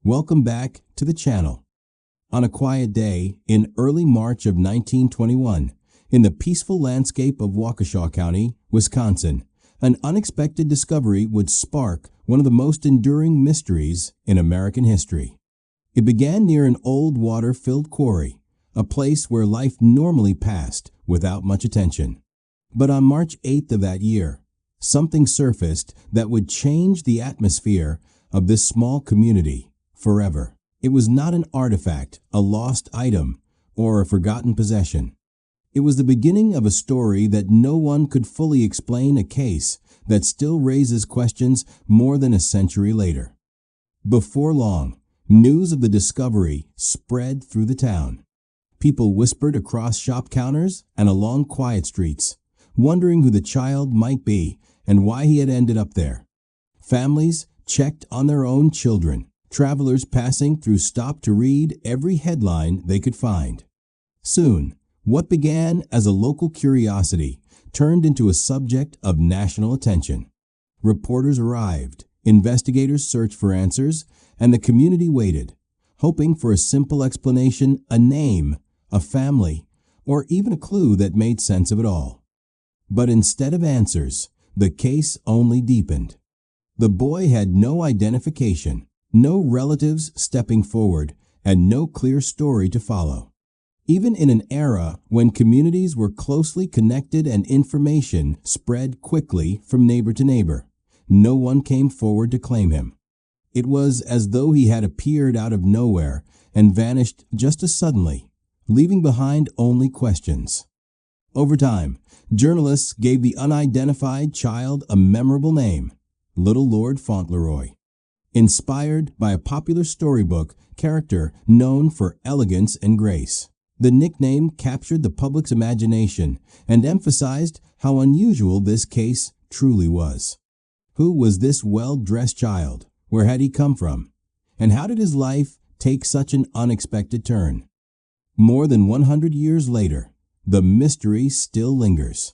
Welcome back to the channel. On a quiet day in early March of 1921, in the peaceful landscape of Waukesha County, Wisconsin, an unexpected discovery would spark one of the most enduring mysteries in American history. It began near an old water-filled quarry, a place where life normally passed without much attention. But on March 8th of that year, something surfaced that would change the atmosphere of this small community forever. It was not an artifact, a lost item, or a forgotten possession. It was the beginning of a story that no one could fully explain, a case that still raises questions more than a century later. Before long, news of the discovery spread through the town. People whispered across shop counters and along quiet streets, wondering who the child might be and why he had ended up there. Families checked on their own children. Travelers passing through stopped to read every headline they could find. Soon, what began as a local curiosity turned into a subject of national attention. Reporters arrived, investigators searched for answers, and the community waited, hoping for a simple explanation, a name, a family, or even a clue that made sense of it all. But instead of answers, the case only deepened. The boy had no identification, no relatives stepping forward, and no clear story to follow. Even in an era when communities were closely connected and information spread quickly from neighbor to neighbor, no one came forward to claim him. It was as though he had appeared out of nowhere and vanished just as suddenly, leaving behind only questions. Over time, journalists gave the unidentified child a memorable name, Little Lord Fauntleroy. Inspired by a popular storybook character known for elegance and grace, the nickname captured the public's imagination and emphasized how unusual this case truly was. Who was this well-dressed child? Where had he come from? And how did his life take such an unexpected turn? More than 100 years later, the mystery still lingers.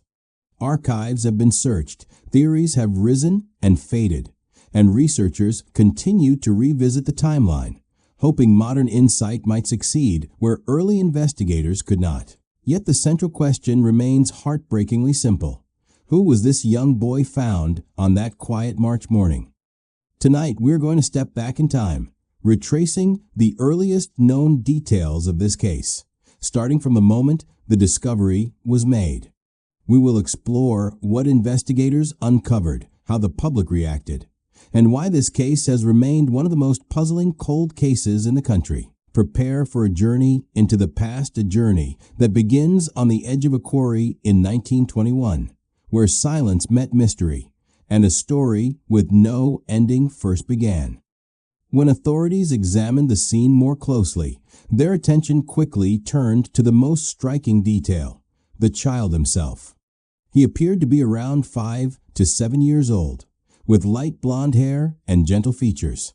Archives have been searched, theories have risen and faded, and researchers continue to revisit the timeline, hoping modern insight might succeed where early investigators could not. Yet the central question remains heartbreakingly simple. Who was this young boy found on that quiet March morning? Tonight, we're going to step back in time, retracing the earliest known details of this case, starting from the moment the discovery was made. We will explore what investigators uncovered, how the public reacted, and why this case has remained one of the most puzzling cold cases in the country. Prepare for a journey into the past, a journey that begins on the edge of a quarry in 1921, where silence met mystery, and a story with no ending first began. When authorities examined the scene more closely, their attention quickly turned to the most striking detail, the child himself. He appeared to be around 5 to 7 years old, with light blonde hair and gentle features.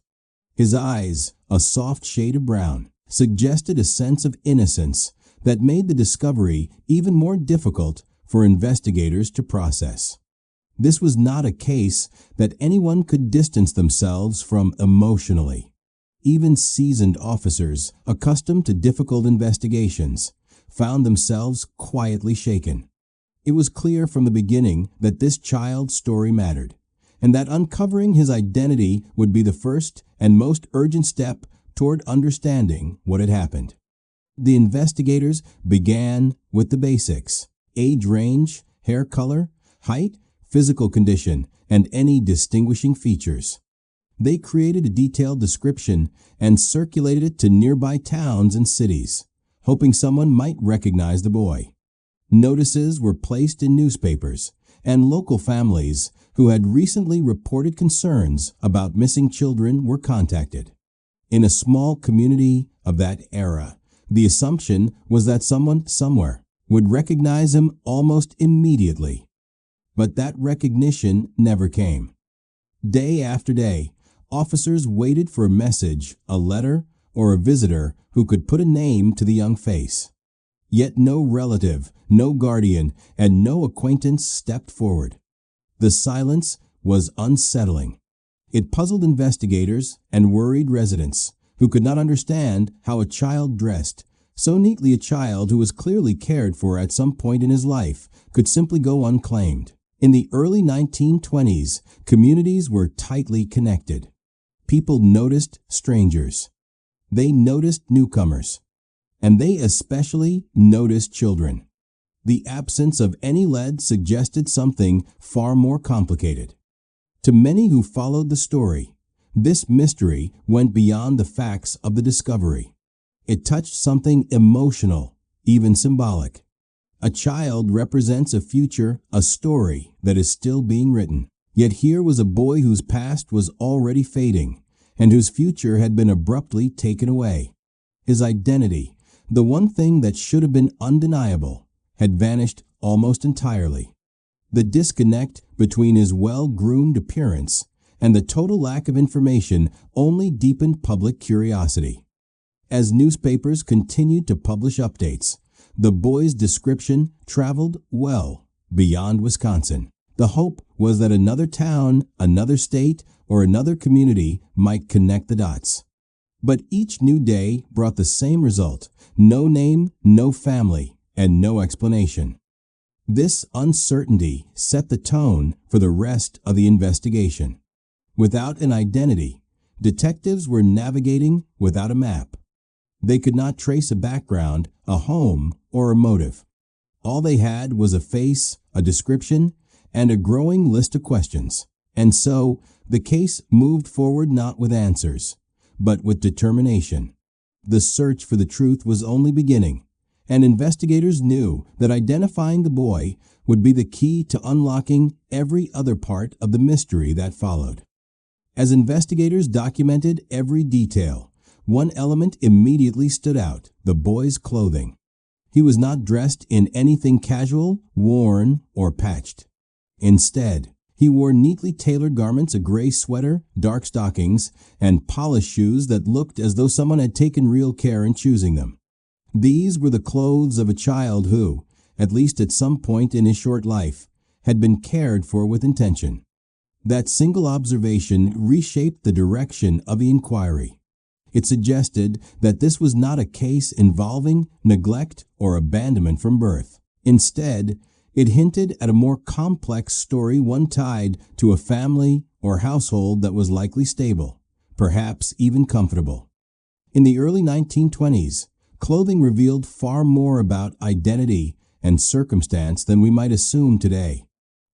His eyes, a soft shade of brown, suggested a sense of innocence that made the discovery even more difficult for investigators to process. This was not a case that anyone could distance themselves from emotionally. Even seasoned officers, accustomed to difficult investigations, found themselves quietly shaken. It was clear from the beginning that this child's story mattered, and that uncovering his identity would be the first and most urgent step toward understanding what had happened. The investigators began with the basics: age range, hair color, height, physical condition, and any distinguishing features. They created a detailed description and circulated it to nearby towns and cities, hoping someone might recognize the boy. Notices were placed in newspapers, and local families who had recently reported concerns about missing children were contacted. In a small community of that era, the assumption was that someone somewhere would recognize him almost immediately. But that recognition never came. Day after day, officers waited for a message, a letter, or a visitor who could put a name to the young face. Yet no relative, no guardian, and no acquaintance stepped forward. The silence was unsettling. It puzzled investigators and worried residents, who could not understand how a child dressed so neatly, a child who was clearly cared for at some point in his life, could simply go unclaimed. In the early 1920s, communities were tightly connected. People noticed strangers. They noticed newcomers. And they especially noticed children. The absence of any lead suggested something far more complicated. To many who followed the story, this mystery went beyond the facts of the discovery. It touched something emotional, even symbolic. A child represents a future, a story that is still being written. Yet here was a boy whose past was already fading, and whose future had been abruptly taken away. His identity, the one thing that should have been undeniable, had vanished almost entirely. The disconnect between his well-groomed appearance and the total lack of information only deepened public curiosity. As newspapers continued to publish updates, the boy's description traveled well beyond Wisconsin. The hope was that another town, another state, or another community might connect the dots. But each new day brought the same result: no name, no family, and no explanation. This uncertainty set the tone for the rest of the investigation. Without an identity, detectives were navigating without a map. They could not trace a background, a home, or a motive. All they had was a face, a description, and a growing list of questions. And so, the case moved forward not with answers, but with determination. The search for the truth was only beginning, and investigators knew that identifying the boy would be the key to unlocking every other part of the mystery that followed. As investigators documented every detail, one element immediately stood out: the boy's clothing. He was not dressed in anything casual, worn, or patched. Instead, he wore neatly tailored garments, a gray sweater, dark stockings, and polished shoes that looked as though someone had taken real care in choosing them. These were the clothes of a child who, at least at some point in his short life, had been cared for with intention. That single observation reshaped the direction of the inquiry. It suggested that this was not a case involving neglect or abandonment from birth. Instead, it hinted at a more complex story, one tied to a family or household that was likely stable, perhaps even comfortable. In the early 1920s, clothing revealed far more about identity and circumstance than we might assume today.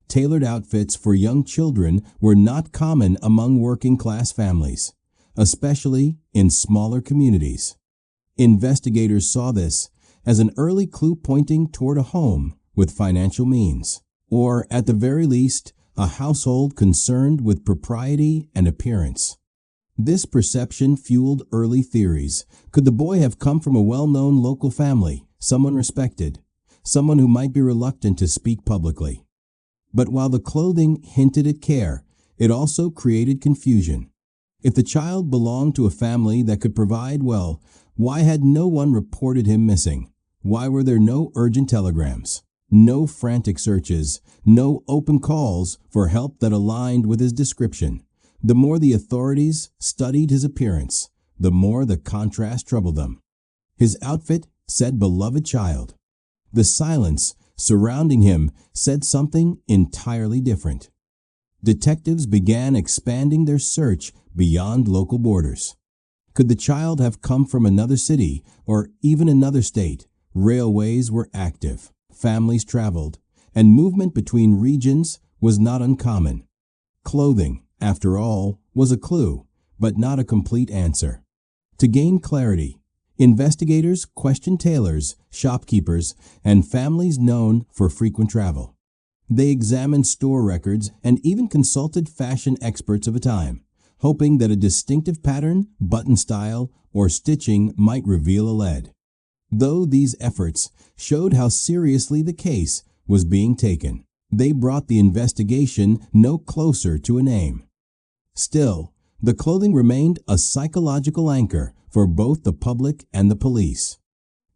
Tailored outfits for young children were not common among working-class families, especially in smaller communities. Investigators saw this as an early clue pointing toward a home with financial means, or at the very least, a household concerned with propriety and appearance. This perception fueled early theories. Could the boy have come from a well-known local family, someone respected, someone who might be reluctant to speak publicly? But while the clothing hinted at care, it also created confusion. If the child belonged to a family that could provide, well, why had no one reported him missing? Why were there no urgent telegrams, no frantic searches, no open calls for help that aligned with his description? The more the authorities studied his appearance, the more the contrast troubled them. His outfit said beloved child. The silence surrounding him said something entirely different. Detectives began expanding their search beyond local borders. Could the child have come from another city or even another state? Railways were active, families traveled, and movement between regions was not uncommon. Clothing, after all, was a clue, but not a complete answer. To gain clarity, investigators questioned tailors, shopkeepers, and families known for frequent travel. They examined store records and even consulted fashion experts of the time, hoping that a distinctive pattern, button style, or stitching might reveal a lead. Though these efforts showed how seriously the case was being taken, they brought the investigation no closer to a name. Still, the clothing remained a psychological anchor for both the public and the police.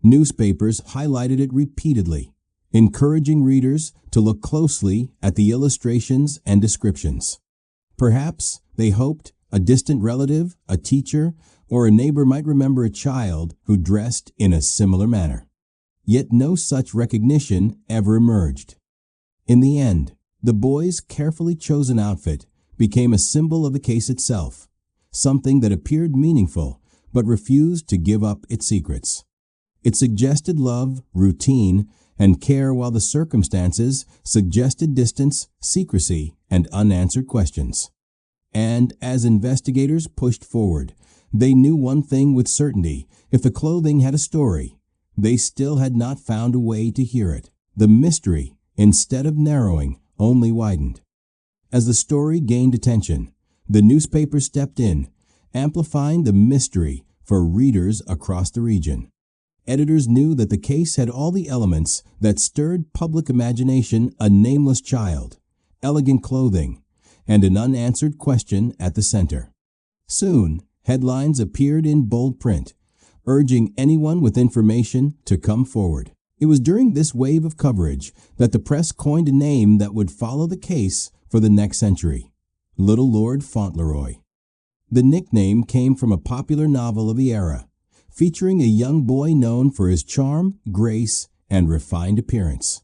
Newspapers highlighted it repeatedly, encouraging readers to look closely at the illustrations and descriptions. Perhaps they hoped a distant relative, a teacher, or a neighbor might remember a child who dressed in a similar manner. Yet no such recognition ever emerged. In the end, the boy's carefully chosen outfit became a symbol of the case itself, something that appeared meaningful but refused to give up its secrets. It suggested love, routine, and care, while the circumstances suggested distance, secrecy, and unanswered questions. And as investigators pushed forward, they knew one thing with certainty: if the clothing had a story, they still had not found a way to hear it. The mystery, instead of narrowing, only widened. As the story gained attention, the newspaper stepped in, amplifying the mystery for readers across the region. Editors knew that the case had all the elements that stirred public imagination: a nameless child, elegant clothing, and an unanswered question at the center. Soon, headlines appeared in bold print, urging anyone with information to come forward. It was during this wave of coverage that the press coined a name that would follow the case for the next century: Little Lord Fauntleroy. The nickname came from a popular novel of the era, featuring a young boy known for his charm, grace, and refined appearance.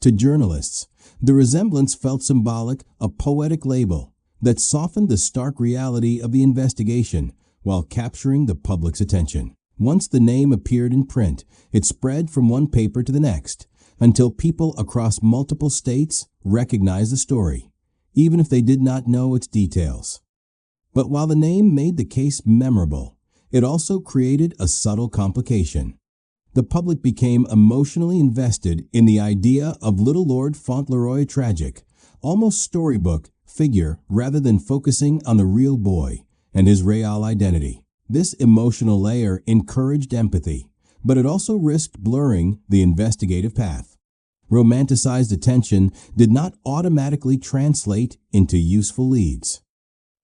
To journalists, the resemblance felt symbolic, a poetic label that softened the stark reality of the investigation while capturing the public's attention. Once the name appeared in print, it spread from one paper to the next, until people across multiple states recognized the story, even if they did not know its details. But while the name made the case memorable, it also created a subtle complication. The public became emotionally invested in the idea of Little Lord Fauntleroy, a tragic, almost storybook figure, rather than focusing on the real boy and his real identity. This emotional layer encouraged empathy, but it also risked blurring the investigative path. Romanticized attention did not automatically translate into useful leads.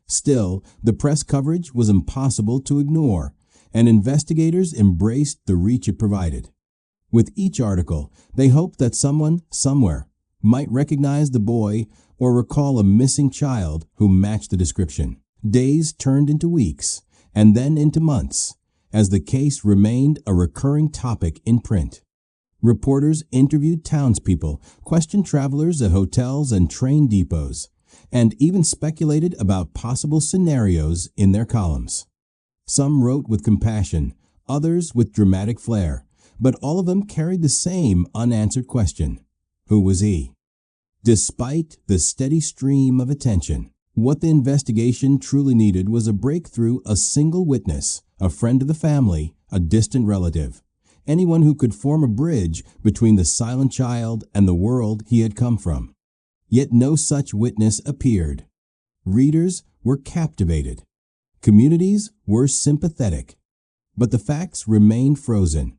Still, the press coverage was impossible to ignore, and investigators embraced the reach it provided. With each article, they hoped that someone, somewhere, might recognize the boy or recall a missing child who matched the description. Days turned into weeks, and then into months, as the case remained a recurring topic in print. Reporters interviewed townspeople, questioned travelers at hotels and train depots, and even speculated about possible scenarios in their columns. Some wrote with compassion, others with dramatic flair, but all of them carried the same unanswered question: who was he? Despite the steady stream of attention, what the investigation truly needed was a breakthrough: a single witness, a friend of the family, a distant relative, anyone who could form a bridge between the silent child and the world he had come from. Yet no such witness appeared. Readers were captivated. Communities were sympathetic. But the facts remained frozen.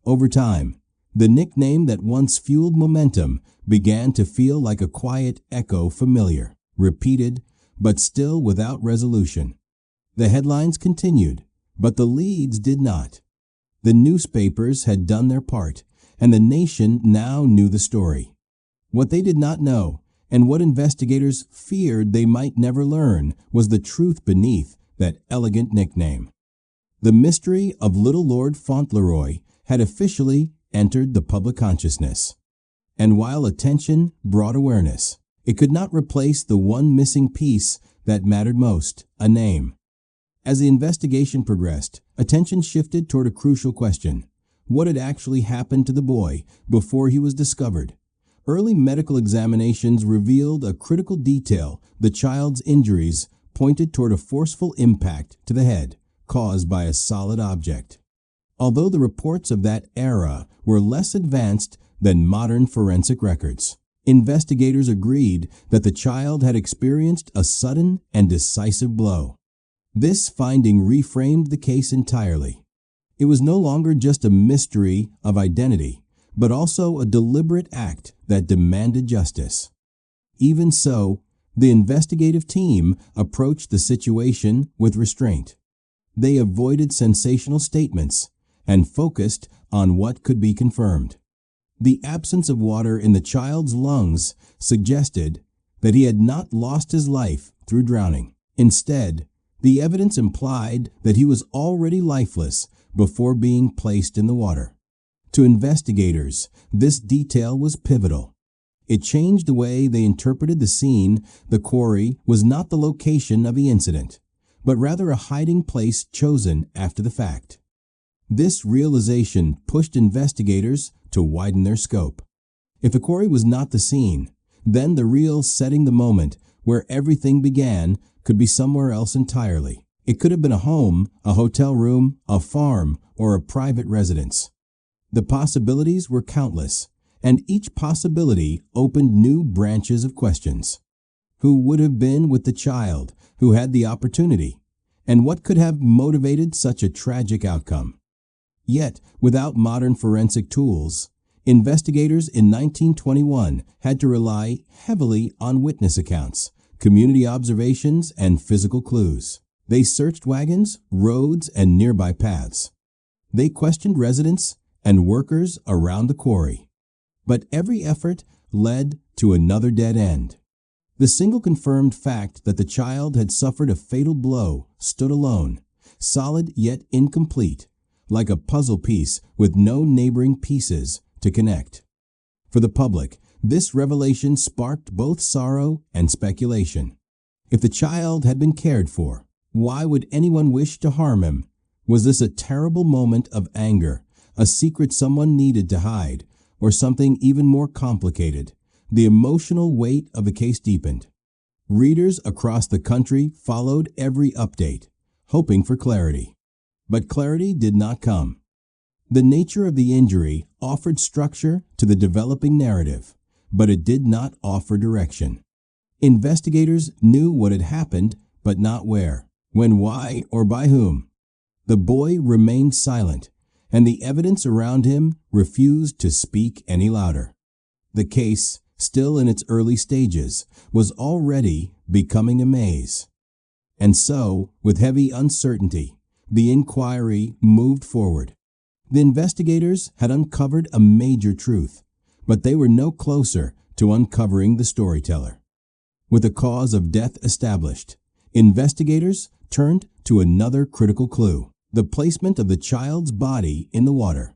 Over time, the nickname that once fueled momentum began to feel like a quiet echo, familiar, repeated, but still without resolution. The headlines continued, but the leads did not. The newspapers had done their part, and the nation now knew the story. What they did not know, and what investigators feared they might never learn, was the truth beneath that elegant nickname. The mystery of Little Lord Fauntleroy had officially entered the public consciousness. And while attention brought awareness, it could not replace the one missing piece that mattered most: a name. As the investigation progressed, attention shifted toward a crucial question: what had actually happened to the boy before he was discovered? Early medical examinations revealed a critical detail: the child's injuries pointed toward a forceful impact to the head, caused by a solid object. Although the reports of that era were less advanced than modern forensic records, investigators agreed that the child had experienced a sudden and decisive blow. This finding reframed the case entirely. It was no longer just a mystery of identity, but also a deliberate act that demanded justice. Even so, the investigative team approached the situation with restraint. They avoided sensational statements and focused on what could be confirmed. The absence of water in the child's lungs suggested that he had not lost his life through drowning. Instead, The evidence implied that he was already lifeless before being placed in the water. To investigators, this detail was pivotal. It changed the way they interpreted the scene. The quarry was not the location of the incident, but rather a hiding place chosen after the fact. This realization pushed investigators to widen their scope. If the quarry was not the scene, then the real setting, the moment where everything began, could be somewhere else entirely. It could have been a home, a hotel room, a farm, or a private residence. The possibilities were countless, and each possibility opened new branches of questions. Who would have been with the child who had the opportunity? And what could have motivated such a tragic outcome? Yet, without modern forensic tools, investigators in 1921 had to rely heavily on witness accounts, community observations, and physical clues. They searched wagons, roads, and nearby paths. They questioned residents and workers around the quarry. But every effort led to another dead end. The single confirmed fact that the child had suffered a fatal blow stood alone, solid yet incomplete, like a puzzle piece with no neighboring pieces to connect. For the public, this revelation sparked both sorrow and speculation. If the child had been cared for, why would anyone wish to harm him? Was this a terrible moment of anger, a secret someone needed to hide, or something even more complicated? The emotional weight of the case deepened. Readers across the country followed every update, hoping for clarity. But clarity did not come. The nature of the injury offered structure to the developing narrative, but it did not offer direction. Investigators knew what had happened, but not where, when, why, or by whom. The boy remained silent, and the evidence around him refused to speak any louder. The case, still in its early stages, was already becoming a maze. And so, with heavy uncertainty, the inquiry moved forward. The investigators had uncovered a major truth, but they were no closer to uncovering the storyteller. With the cause of death established, investigators turned to another critical clue: the placement of the child's body in the water.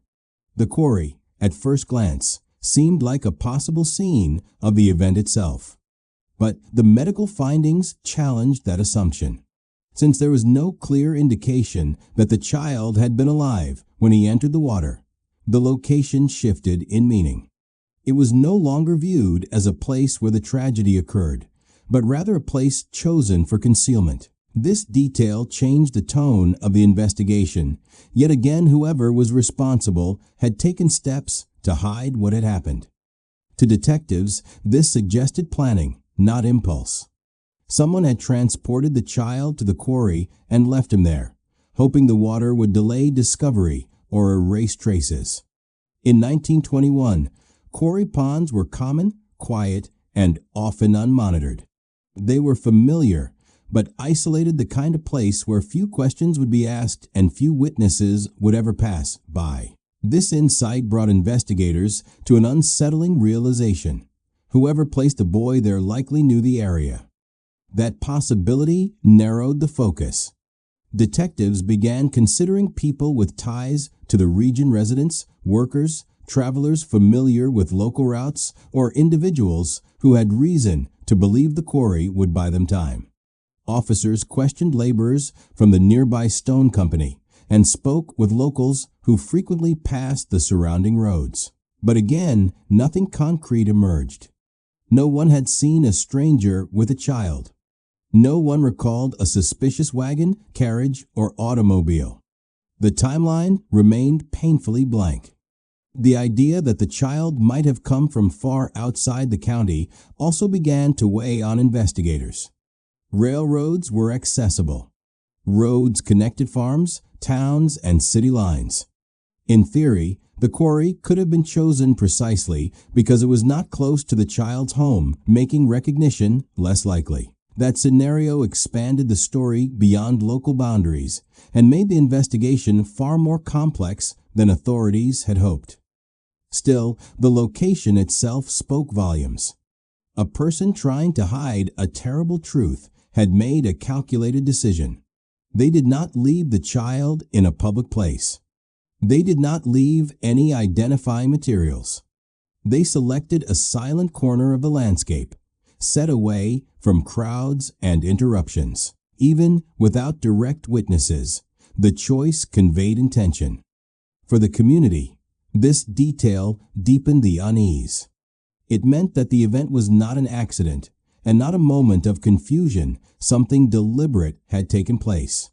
The quarry, at first glance, seemed like a possible scene of the event itself. But the medical findings challenged that assumption. Since there was no clear indication that the child had been alive when he entered the water, the location shifted in meaning. It was no longer viewed as a place where the tragedy occurred, but rather a place chosen for concealment. This detail changed the tone of the investigation. Yet again, whoever was responsible had taken steps to hide what had happened. To detectives, this suggested planning, not impulse. Someone had transported the child to the quarry and left him there, hoping the water would delay discovery or erase traces. In 1921, quarry ponds were common, quiet, and often unmonitored. They were familiar, but isolated, the kind of place where few questions would be asked and few witnesses would ever pass by. This insight brought investigators to an unsettling realization. Whoever placed the boy there likely knew the area. That possibility narrowed the focus. Detectives began considering people with ties to the region: residents, workers, travelers familiar with local routes, or individuals who had reason to believe the quarry would buy them time. Officers questioned laborers from the nearby stone company and spoke with locals who frequently passed the surrounding roads. But again, nothing concrete emerged. No one had seen a stranger with a child. No one recalled a suspicious wagon, carriage, or automobile. The timeline remained painfully blank. The idea that the child might have come from far outside the county also began to weigh on investigators. Railroads were accessible. Roads connected farms, towns, and city lines. In theory, the quarry could have been chosen precisely because it was not close to the child's home, making recognition less likely. That scenario expanded the story beyond local boundaries and made the investigation far more complex than authorities had hoped. Still, the location itself spoke volumes. A person trying to hide a terrible truth had made a calculated decision. They did not leave the child in a public place. They did not leave any identifying materials. They selected a silent corner of the landscape, set away from crowds and interruptions. Even without direct witnesses, the choice conveyed intention. For the community, this detail deepened the unease. It meant that the event was not an accident and not a moment of confusion. Something deliberate had taken place.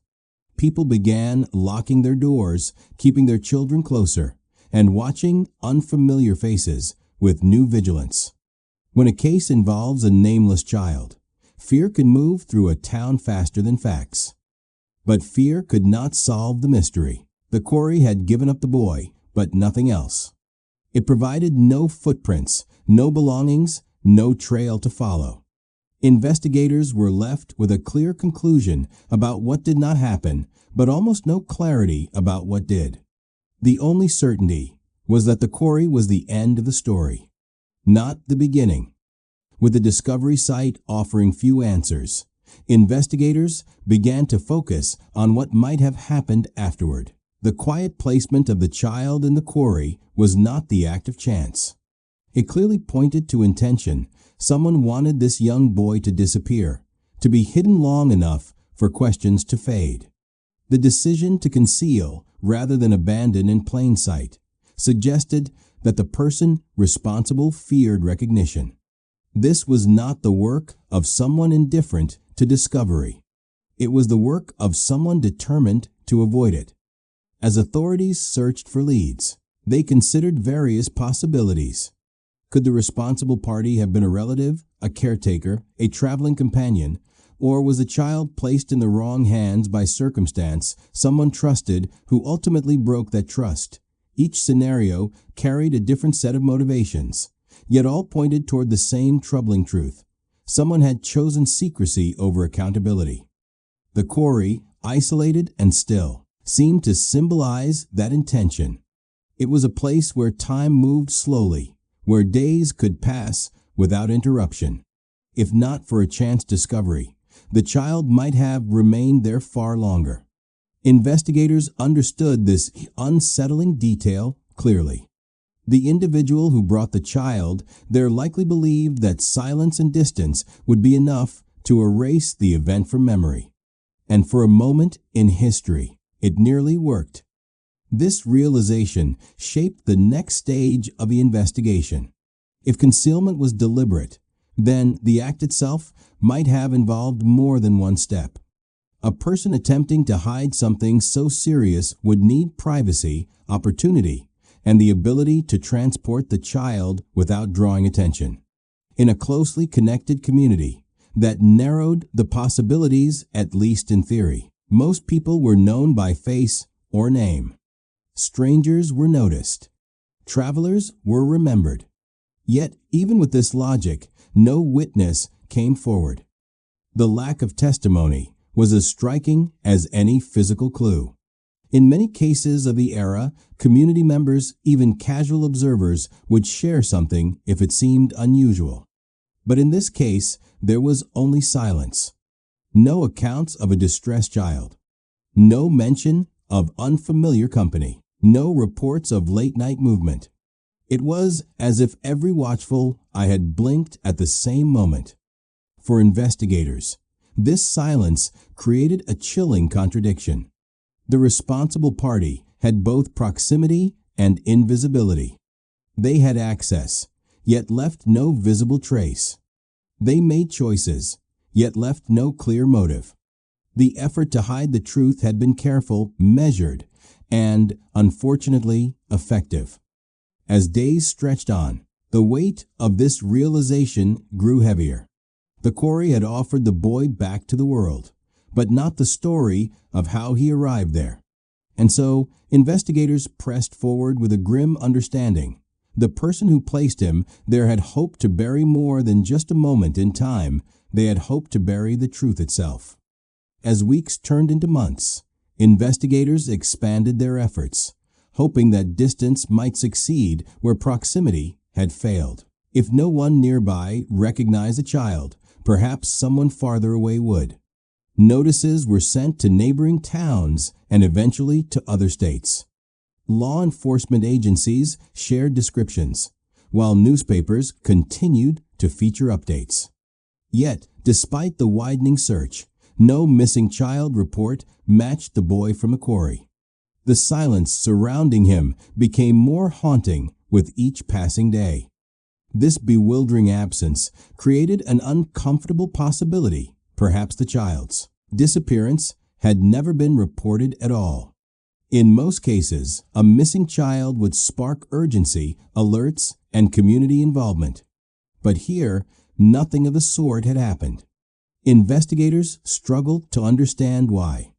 People began locking their doors, keeping their children closer, and watching unfamiliar faces with new vigilance. When a case involves a nameless child, fear can move through a town faster than facts. But fear could not solve the mystery. The quarry had given up the boy, but nothing else. It provided no footprints, no belongings, no trail to follow. Investigators were left with a clear conclusion about what did not happen, but almost no clarity about what did. The only certainty was that the quarry was the end of the story, not the beginning. With the discovery site offering few answers, investigators began to focus on what might have happened afterward. The quiet placement of the child in the quarry was not the act of chance. It clearly pointed to intention. Someone wanted this young boy to disappear, to be hidden long enough for questions to fade. The decision to conceal rather than abandon in plain sight suggested that the person responsible feared recognition. This was not the work of someone indifferent to discovery. It was the work of someone determined to avoid it. As authorities searched for leads, they considered various possibilities. Could the responsible party have been a relative, a caretaker, a traveling companion, or was the child placed in the wrong hands by circumstance, someone trusted who ultimately broke that trust? Each scenario carried a different set of motivations, yet all pointed toward the same troubling truth. Someone had chosen secrecy over accountability. The quarry, isolated and still, seemed to symbolize that intention. It was a place where time moved slowly, where days could pass without interruption. If not for a chance discovery, the child might have remained there far longer. Investigators understood this unsettling detail clearly. The individual who brought the child there likely believed that silence and distance would be enough to erase the event from memory. And for a moment in history, it nearly worked. This realization shaped the next stage of the investigation. If concealment was deliberate, then the act itself might have involved more than one step. A person attempting to hide something so serious would need privacy, opportunity, and the ability to transport the child without drawing attention. In a closely connected community, that narrowed the possibilities, at least in theory. Most people were known by face or name. Strangers were noticed. Travelers were remembered. Yet, even with this logic, no witness came forward. The lack of testimony was as striking as any physical clue. In many cases of the era, community members, even casual observers, would share something if it seemed unusual. But in this case, there was only silence. No accounts of a distressed child. No mention of unfamiliar company. No reports of late-night movement. It was as if every watchful eye had blinked at the same moment. For investigators, this silence created a chilling contradiction. The responsible party had both proximity and invisibility. They had access, yet left no visible trace. They made choices, yet left no clear motive. The effort to hide the truth had been careful, measured, and, unfortunately, effective. As days stretched on, the weight of this realization grew heavier. The quarry had offered the boy back to the world, but not the story of how he arrived there. And so, investigators pressed forward with a grim understanding. The person who placed him there had hoped to bury more than just a moment in time. They had hoped to bury the truth itself. As weeks turned into months, investigators expanded their efforts, hoping that distance might succeed where proximity had failed. If no one nearby recognized a child, perhaps someone farther away would. Notices were sent to neighboring towns and eventually to other states. Law enforcement agencies shared descriptions, while newspapers continued to feature updates. Yet, despite the widening search, no missing child report matched the boy from the quarry. The silence surrounding him became more haunting with each passing day. This bewildering absence created an uncomfortable possibility. Perhaps the child's disappearance had never been reported at all. In most cases, a missing child would spark urgency, alerts, and community involvement. But here, nothing of the sort had happened. Investigators struggled to understand why.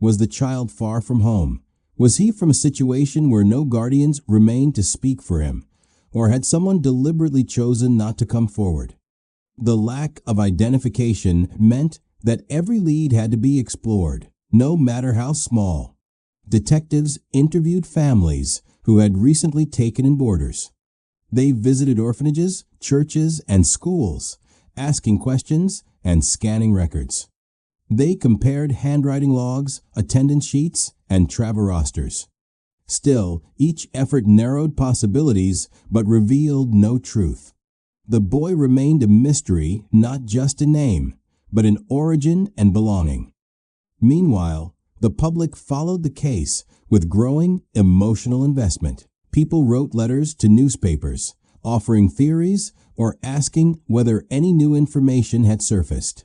Was the child far from home? Was he from a situation where no guardians remained to speak for him? Or had someone deliberately chosen not to come forward? The lack of identification meant that every lead had to be explored, no matter how small. Detectives interviewed families who had recently taken in boarders. They visited orphanages, churches, and schools, asking questions and scanning records. They compared handwriting logs, attendance sheets, and travel rosters. Still, each effort narrowed possibilities but revealed no truth. The boy remained a mystery, not just a name, but an origin and belonging. Meanwhile, the public followed the case with growing emotional investment. People wrote letters to newspapers, offering theories or asking whether any new information had surfaced.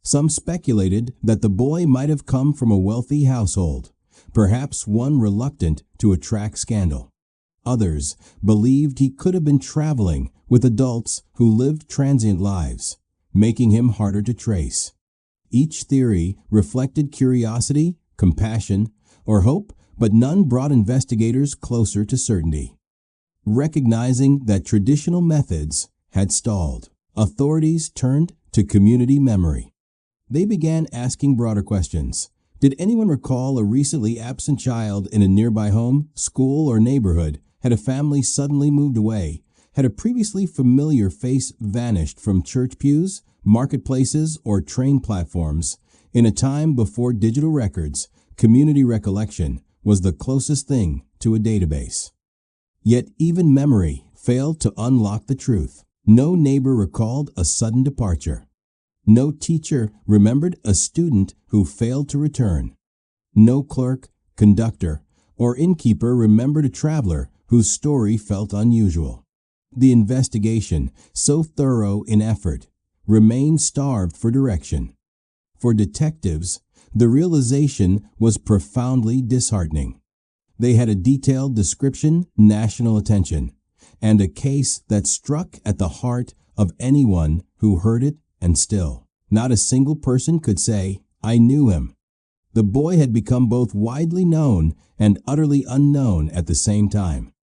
Some speculated that the boy might have come from a wealthy household, perhaps one reluctant to attract scandal. Others believed he could have been traveling with adults who lived transient lives, making him harder to trace. Each theory reflected curiosity, compassion, or hope, but none brought investigators closer to certainty. Recognizing that traditional methods had stalled, authorities turned to community memory. They began asking broader questions. Did anyone recall a recently absent child in a nearby home, school, or neighborhood? Had a family suddenly moved away? Had a previously familiar face vanished from church pews, marketplaces, or train platforms? In a time before digital records, community recollection was the closest thing to a database. Yet even memory failed to unlock the truth. No neighbor recalled a sudden departure. No teacher remembered a student who failed to return. No clerk, conductor, or innkeeper remembered a traveler whose story felt unusual. The investigation, so thorough in effort, remained starved for direction. For detectives, the realization was profoundly disheartening. They had a detailed description, national attention, and a case that struck at the heart of anyone who heard it, and still, not a single person could say, "I knew him." The boy had become both widely known and utterly unknown at the same time.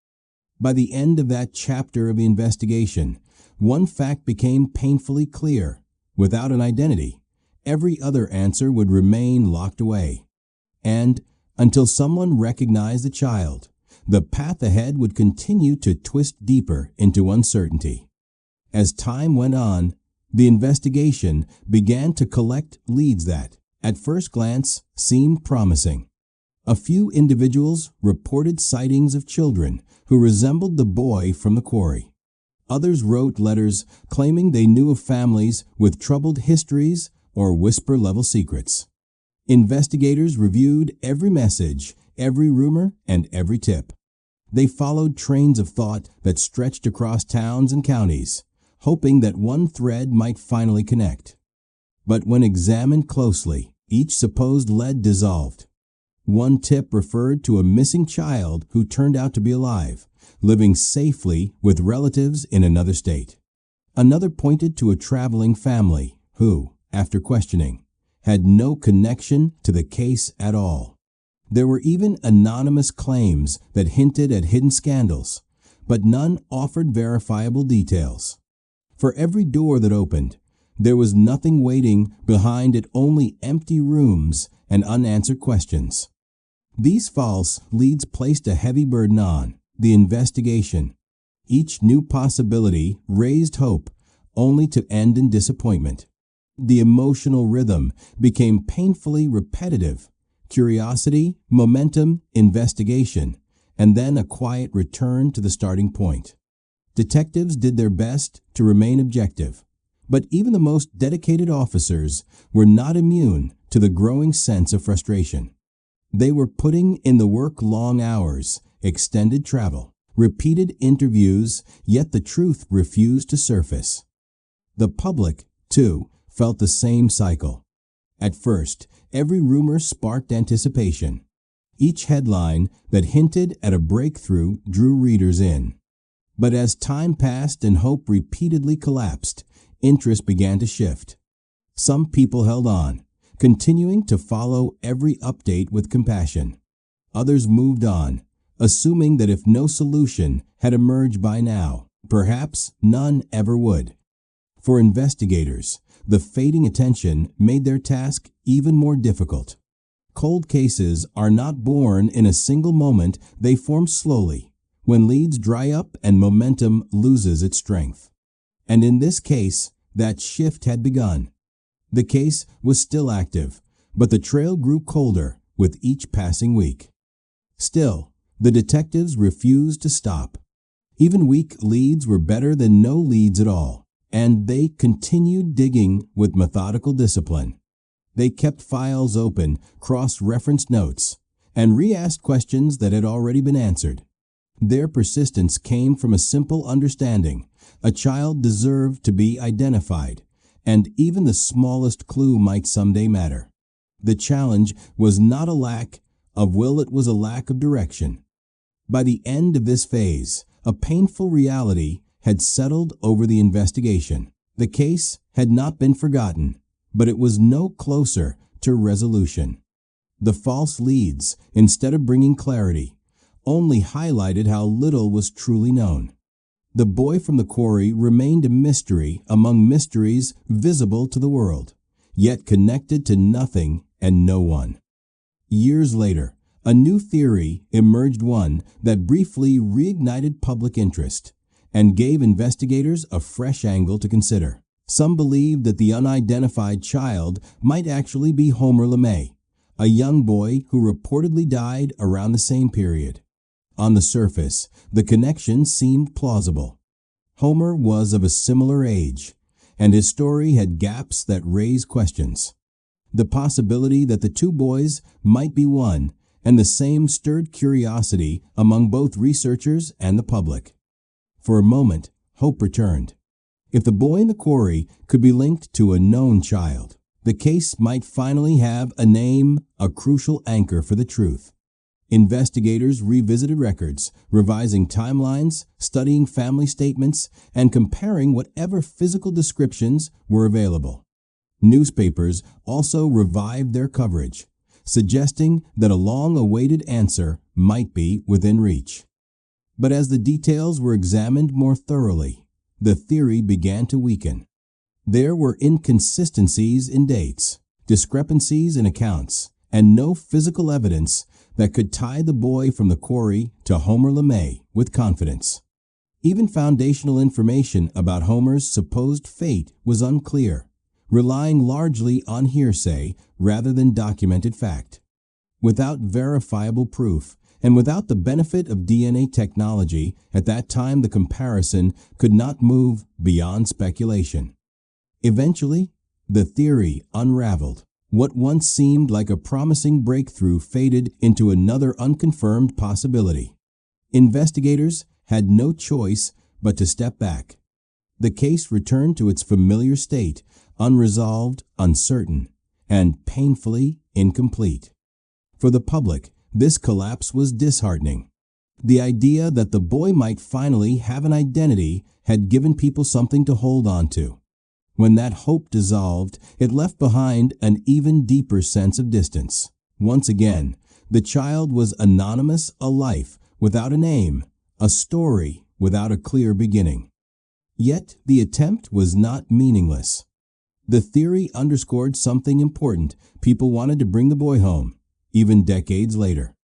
By the end of that chapter of the investigation, one fact became painfully clear. Without an identity, every other answer would remain locked away. And until someone recognized the child, the path ahead would continue to twist deeper into uncertainty. As time went on, the investigation began to collect leads that, at first glance, seemed promising. A few individuals reported sightings of children who resembled the boy from the quarry. Others wrote letters claiming they knew of families with troubled histories or whisper-level secrets. Investigators reviewed every message, every rumor, and every tip. They followed trains of thought that stretched across towns and counties, hoping that one thread might finally connect. But when examined closely, each supposed lead dissolved. One tip referred to a missing child who turned out to be alive, living safely with relatives in another state. Another pointed to a traveling family who, after questioning, had no connection to the case at all. There were even anonymous claims that hinted at hidden scandals, but none offered verifiable details. For every door that opened, there was nothing waiting behind it, only empty rooms and unanswered questions. These false leads placed a heavy burden on the investigation. Each new possibility raised hope, only to end in disappointment. the emotional rhythm became painfully repetitive. Curiosity, momentum, investigation, and then a quiet return to the starting point. Detectives did their best to remain objective, but even the most dedicated officers were not immune to the growing sense of frustration. They were putting in the work, long hours, extended travel, repeated interviews, yet the truth refused to surface. The public, too, felt the same cycle. At first, every rumor sparked anticipation. Each headline that hinted at a breakthrough drew readers in. But as time passed and hope repeatedly collapsed, interest began to shift. Some people held on, continuing to follow every update with compassion. Others moved on, assuming that if no solution had emerged by now, perhaps none ever would. For investigators, the fading attention made their task even more difficult. Cold cases are not born in a single moment, they form slowly, when leads dry up and momentum loses its strength. And in this case, that shift had begun. The case was still active, but the trail grew colder with each passing week. Still, the detectives refused to stop. Even weak leads were better than no leads at all, and they continued digging with methodical discipline. They kept files open, cross-referenced notes, and re-asked questions that had already been answered. Their persistence came from a simple understanding: a child deserved to be identified, and even the smallest clue might someday matter. The challenge was not a lack of will, it was a lack of direction. By the end of this phase, a painful reality had settled over the investigation. The case had not been forgotten, but it was no closer to resolution. The false leads, instead of bringing clarity, only highlighted how little was truly known. The boy from the quarry remained a mystery among mysteries, visible to the world, yet connected to nothing and no one. Years later, a new theory emerged, one that briefly reignited public interest and gave investigators a fresh angle to consider. Some believed that the unidentified child might actually be Homer LeMay, a young boy who reportedly died around the same period. On the surface, the connection seemed plausible. Homer was of a similar age, and his story had gaps that raised questions. The possibility that the two boys might be one and the same stirred curiosity among both researchers and the public. For a moment, hope returned. If the boy in the quarry could be linked to a known child, the case might finally have a name, a crucial anchor for the truth. Investigators revisited records, revising timelines, studying family statements, and comparing whatever physical descriptions were available. Newspapers also revived their coverage, suggesting that a long-awaited answer might be within reach. But as the details were examined more thoroughly, the theory began to weaken. There were inconsistencies in dates, discrepancies in accounts, and no physical evidence that could tie the boy from the quarry to Homer LeMay with confidence. Even foundational information about Homer's supposed fate was unclear, relying largely on hearsay rather than documented fact. Without verifiable proof, and without the benefit of DNA technology, at that time the comparison could not move beyond speculation. Eventually, the theory unraveled. What once seemed like a promising breakthrough faded into another unconfirmed possibility. Investigators had no choice but to step back. The case returned to its familiar state, unresolved, uncertain, and painfully incomplete. For the public, this collapse was disheartening. The idea that the boy might finally have an identity had given people something to hold on to. When that hope dissolved, it left behind an even deeper sense of distance. Once again, the child was anonymous, a life without a name, a story without a clear beginning. Yet the attempt was not meaningless. The theory underscored something important. People wanted to bring the boy home, even decades later.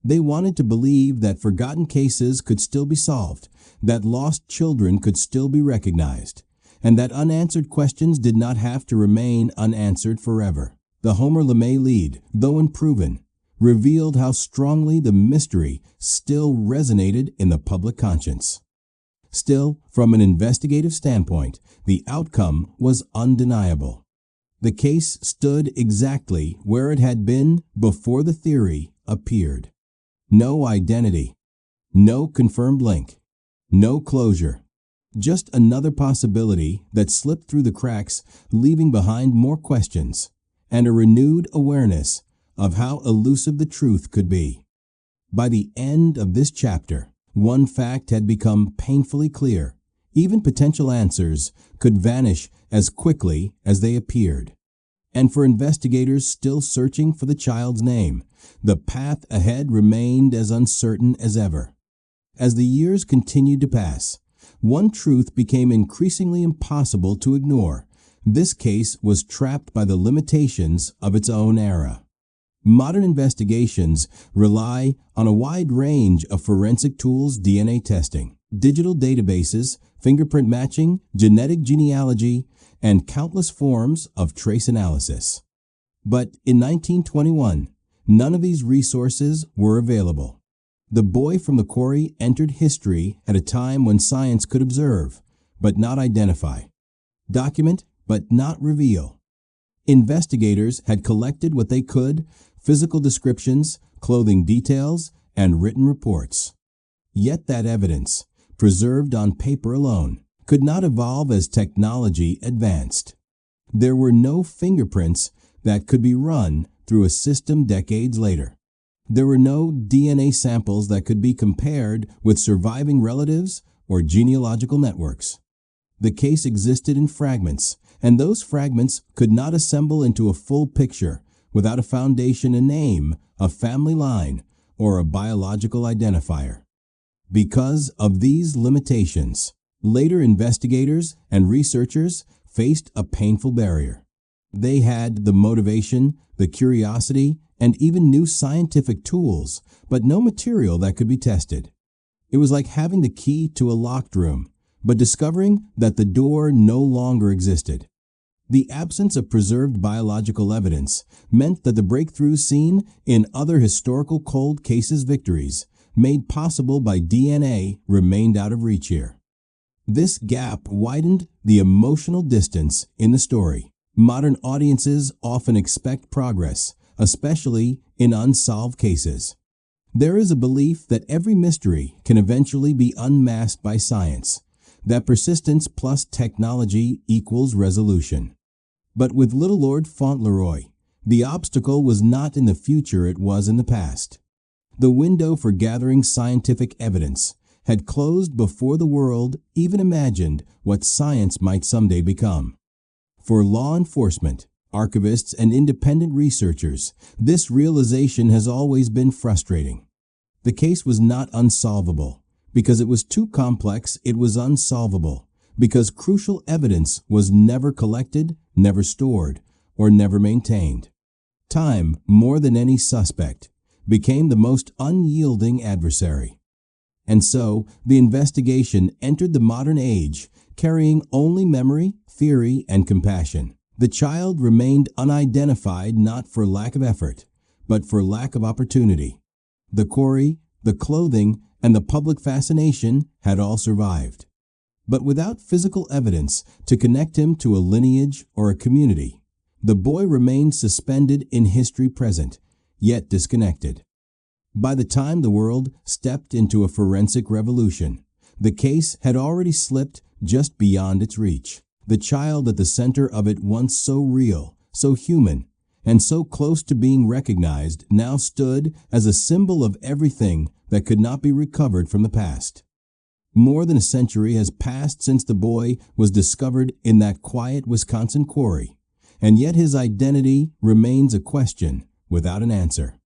They wanted to believe that forgotten cases could still be solved, that lost children could still be recognized, and that unanswered questions did not have to remain unanswered forever. The Homer LeMay lead, though unproven, revealed how strongly the mystery still resonated in the public conscience. Still, from an investigative standpoint, the outcome was undeniable. The case stood exactly where it had been before the theory appeared. No identity, no confirmed link, no closure. Just another possibility that slipped through the cracks, leaving behind more questions and a renewed awareness of how elusive the truth could be. By the end of this chapter, one fact had become painfully clear. Even potential answers could vanish as quickly as they appeared. And for investigators still searching for the child's name, the path ahead remained as uncertain as ever. As the years continued to pass, one truth became increasingly impossible to ignore. This case was trapped by the limitations of its own era. Modern investigations rely on a wide range of forensic tools: DNA testing, digital databases, fingerprint matching, genetic genealogy, and countless forms of trace analysis. But in 1921, none of these resources were available. The boy from the quarry entered history at a time when science could observe, but not identify, document, but not reveal. Investigators had collected what they could: physical descriptions, clothing details, and written reports. Yet that evidence, preserved on paper alone, could not evolve as technology advanced. There were no fingerprints that could be run through a system decades later. There were no DNA samples that could be compared with surviving relatives or genealogical networks. The case existed in fragments, and those fragments could not assemble into a full picture without a foundation, a name, a family line, or a biological identifier. Because of these limitations, later investigators and researchers faced a painful barrier. They had the motivation, the curiosity, and even new scientific tools, but no material that could be tested. It was like having the key to a locked room, but discovering that the door no longer existed. The absence of preserved biological evidence meant that the breakthroughs seen in other historical cold cases victories, made possible by DNA, remained out of reach here. This gap widened the emotional distance in the story. Modern audiences often expect progress, especially in unsolved cases. There is a belief that every mystery can eventually be unmasked by science, that persistence plus technology equals resolution. But with little Lord Fauntleroy, the obstacle was not in the future, it was in the past. The window for gathering scientific evidence had closed before the world even imagined what science might someday become. For law enforcement, archivists, and independent researchers, this realization has always been frustrating. The case was not unsolvable. Because it was too complex, it was unsolvable. Because crucial evidence was never collected, never stored, or never maintained. Time, more than any suspect, became the most unyielding adversary. And so, the investigation entered the modern age, carrying only memory, theory, and compassion. The child remained unidentified, not for lack of effort, but for lack of opportunity. The quarry, the clothing, and the public fascination had all survived. But without physical evidence to connect him to a lineage or a community, the boy remained suspended in history present, yet disconnected. By the time the world stepped into a forensic revolution, the case had already slipped just beyond its reach. The child at the center of it, once so real, so human, and so close to being recognized, now stood as a symbol of everything that could not be recovered from the past. More than a century has passed since the boy was discovered in that quiet Wisconsin quarry, and yet his identity remains a question without an answer.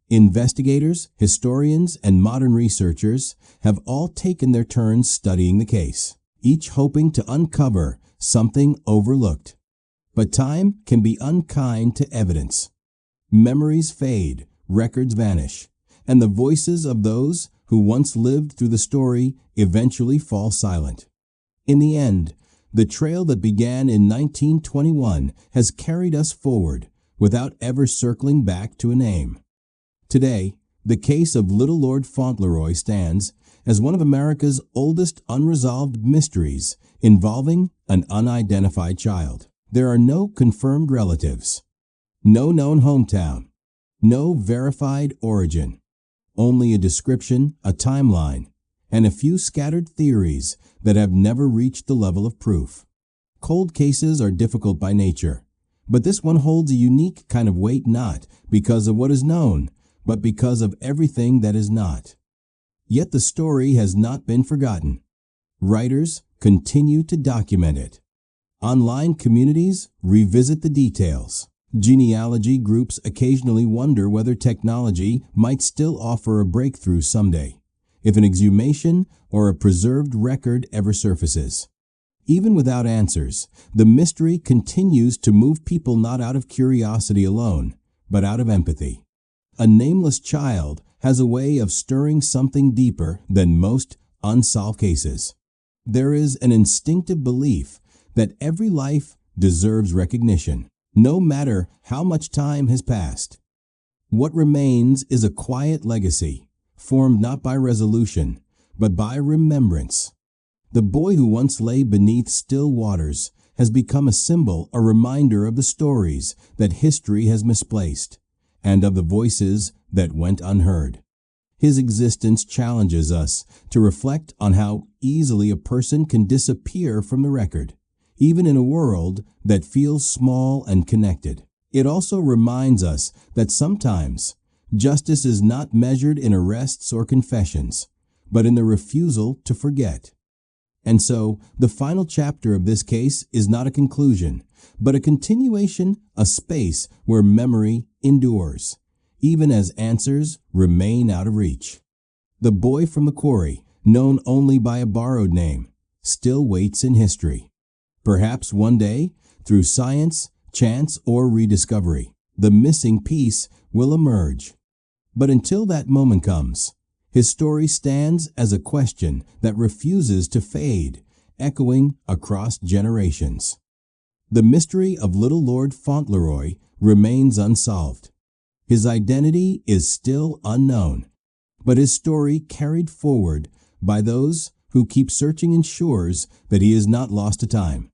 Investigators, historians, and modern researchers have all taken their turns studying the case, each hoping to uncover something overlooked. But time can be unkind to evidence. Memories fade, records vanish, and the voices of those who once lived through the story eventually fall silent. In the end, The trail that began in 1921 has carried us forward without ever circling back to a name. Today, the case of little Lord Fauntleroy stands as one of America's oldest unresolved mysteries involving an unidentified child. There are no confirmed relatives, no known hometown, no verified origin, only a description, a timeline, and a few scattered theories that have never reached the level of proof. Cold cases are difficult by nature, but this one holds a unique kind of weight not because of what is known, but because of everything that is not. Yet the story has not been forgotten. Writers continue to document it. Online communities revisit the details. Genealogy groups occasionally wonder whether technology might still offer a breakthrough someday, if an exhumation or a preserved record ever surfaces. Even without answers, the mystery continues to move people not out of curiosity alone, but out of empathy. A nameless child has a way of stirring something deeper than most unsolved cases. There is an instinctive belief that every life deserves recognition, no matter how much time has passed. What remains is a quiet legacy, formed not by resolution, but by remembrance. The boy who once lay beneath still waters has become a symbol, a reminder of the stories that history has misplaced, and of the voices that went unheard. His existence challenges us to reflect on how easily a person can disappear from the record, even in a world that feels small and connected. It also reminds us that sometimes justice is not measured in arrests or confessions, but in the refusal to forget. And so, the final chapter of this case is not a conclusion, but a continuation, a space where memory endures, even as answers remain out of reach. The boy from the quarry, known only by a borrowed name, still waits in history. Perhaps one day, through science, chance, or rediscovery, the missing piece will emerge. But until that moment comes, his story stands as a question that refuses to fade, echoing across generations. The mystery of little Lord Fauntleroy remains unsolved. His identity is still unknown, but his story carried forward by those who keep searching ensures that he is not lost to time.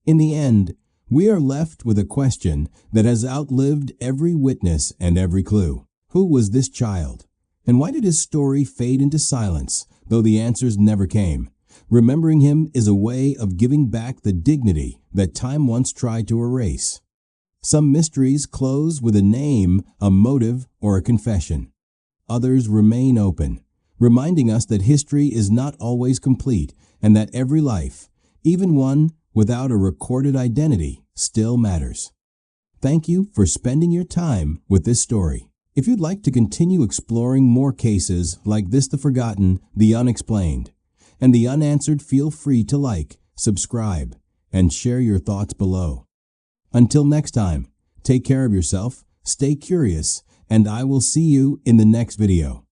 In the end, we are left with a question that has outlived every witness and every clue. Who was this child? And why did his story fade into silence, though the answers never came? Remembering him is a way of giving back the dignity that time once tried to erase. Some mysteries close with a name, a motive, or a confession. Others remain open, reminding us that history is not always complete and that every life, even one without a recorded identity, still matters. Thank you for spending your time with this story. If you'd like to continue exploring more cases like this, the forgotten, the unexplained, and the unanswered, feel free to like, subscribe, and share your thoughts below. Until next time, take care of yourself, stay curious, and I will see you in the next video.